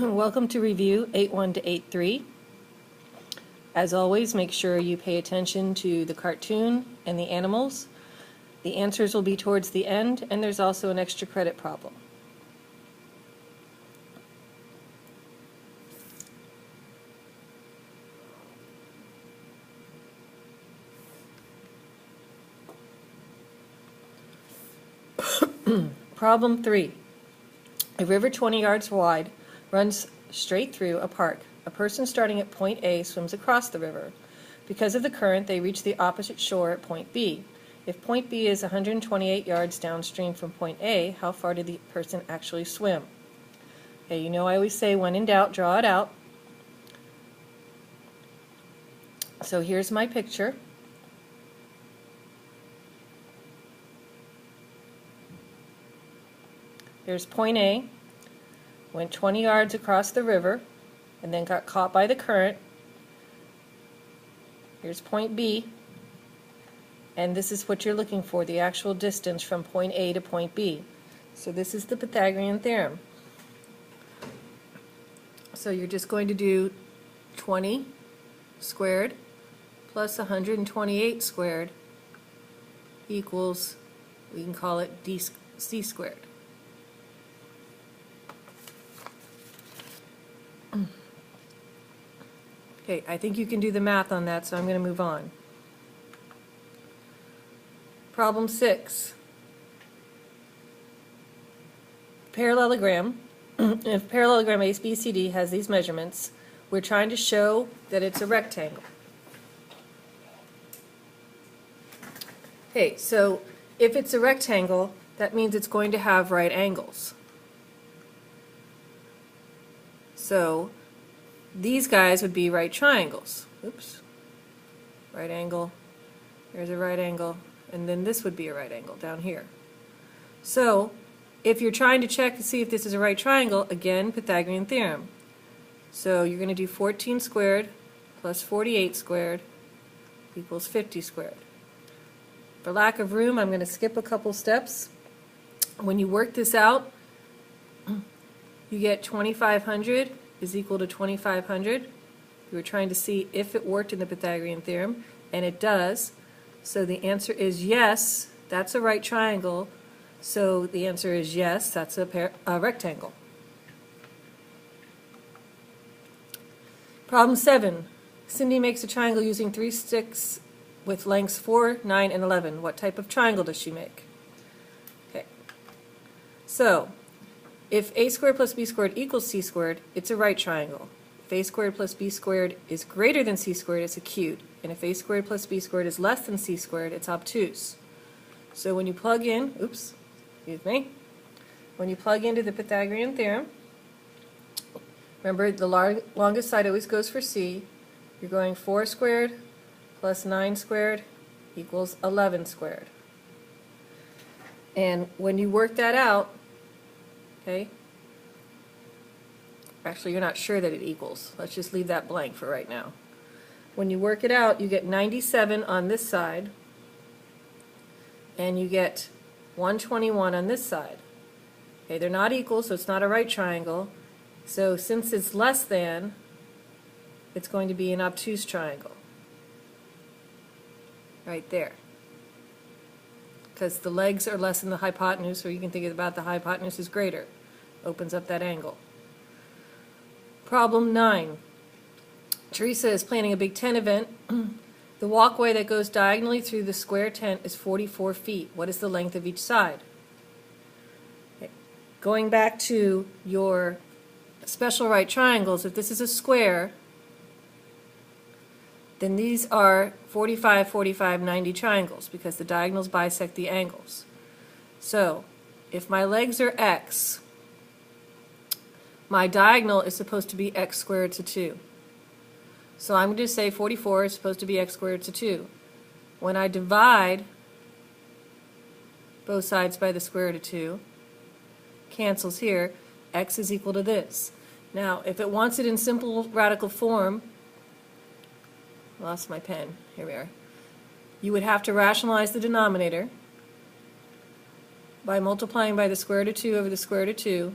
Welcome to review 8.1 to 8.3. As always, make sure you pay attention to the cartoon and the animals. The answers will be towards the end, and there's also an extra credit problem. Problem 3. A river 20 yards wide runs straight through a park. A person starting at point A swims across the river. Because of the current, they reach the opposite shore at point B. If point B is 128 yards downstream from point A, how far did the person actually swim? Okay, you know I always say when in doubt, draw it out. So here's my picture. Here's point A, went 20 yards across the river, and then got caught by the current. Here's point B, and this is what you're looking for, the actual distance from point A to point B. So this is the Pythagorean theorem. So you're just going to do 20 squared plus 128 squared equals, we can call it c squared. Okay, I think you can do the math on that, so I'm going to move on. Problem 6. Parallelogram. If parallelogram ABCD has these measurements, we're trying to show that it's a rectangle. Okay, so if it's a rectangle, that means it's going to have right angles. So these guys would be right triangles. Oops. Right angle. There's a right angle. And then this would be a right angle down here. So if you're trying to check to see if this is a right triangle, again, Pythagorean theorem. So you're going to do 14 squared plus 48 squared equals 50 squared. For lack of room, I'm going to skip a couple steps. When you work this out, you get 2,500 is equal to 2,500. You were trying to see if it worked in the Pythagorean theorem, and it does. So the answer is yes, that's a right triangle. So the answer is yes, that's a rectangle. Problem 7. Cindy makes a triangle using 3 sticks with lengths 4, 9, and 11. What type of triangle does she make? Okay. So if a squared plus b squared equals c squared, it's a right triangle. If a squared plus b squared is greater than c squared, it's acute. And if a squared plus b squared is less than c squared, it's obtuse. So when you plug in, when you plug into the Pythagorean theorem, remember the longest side always goes for c. You're going 4 squared plus 9 squared equals 11 squared. And when you work that out, okay, actually you're not sure that it equals. Let's just leave that blank for right now. When you work it out, you get 97 on this side, and you get 121 on this side. Okay, they're not equal, so it's not a right triangle. So since it's less than, it's going to be an obtuse triangle. Right there. Because the legs are less than the hypotenuse, or you can think about the hypotenuse is greater. Opens up that angle. Problem 9. Teresa is planning a big tent event. The walkway that goes diagonally through the square tent is 44 feet. What is the length of each side? Okay. Going back to your special right triangles, if this is a square, then these are 45, 45, 90 triangles because the diagonals bisect the angles. So if my legs are x, my diagonal is supposed to be x squared to 2. So I'm going to say 44 is supposed to be x squared to 2. When I divide both sides by the square root of 2, cancels here, x is equal to this. Now, if it wants it in simple radical form, lost my pen, here we are, you would have to rationalize the denominator by multiplying by the square root of 2 over the square root of 2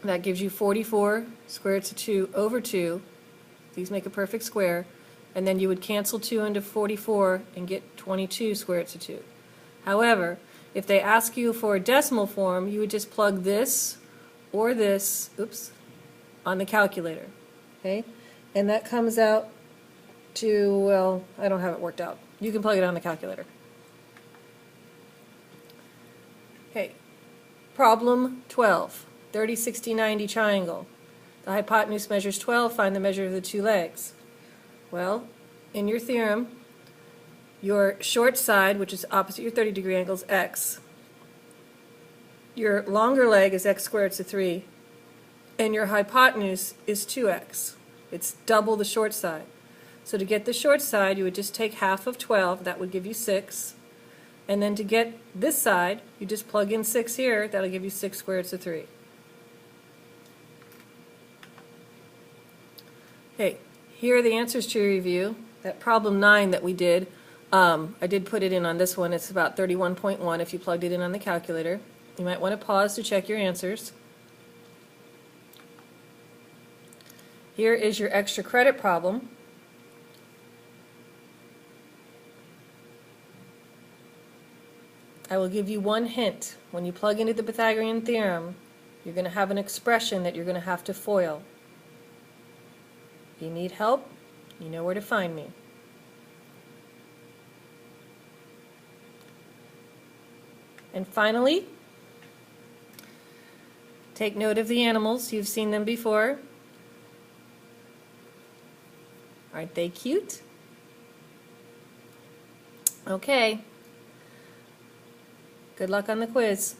That gives you 44 square roots of 2 over 2. These make a perfect square. And then you would cancel 2 into 44 and get 22 square roots of 2. However, if they ask you for a decimal form, you would just plug this or this, on the calculator. Okay? And that comes out to, well, I don't have it worked out. You can plug it on the calculator. Okay. Problem 12. 30, 60, 90 triangle. The hypotenuse measures 12. Find the measure of the two legs. Well, in your theorem, your short side, which is opposite your 30-degree angle, is x. Your longer leg is x squared to 3. And your hypotenuse is 2x. It's double the short side. So to get the short side, you would just take half of 12. That would give you 6. And then to get this side, you just plug in 6 here. That'll give you 6 squared to 3. Okay, here are the answers to your review. That problem 9 that we did, I did put it in on this one. It's about 31.1 if you plugged it in on the calculator. You might want to pause to check your answers. Here is your extra credit problem. I will give you one hint. When you plug into the Pythagorean theorem, you're going to have an expression that you're going to have to FOIL. If you need help, you know where to find me. And finally, take note of the animals. You've seen them before. Aren't they cute? Okay. Good luck on the quiz.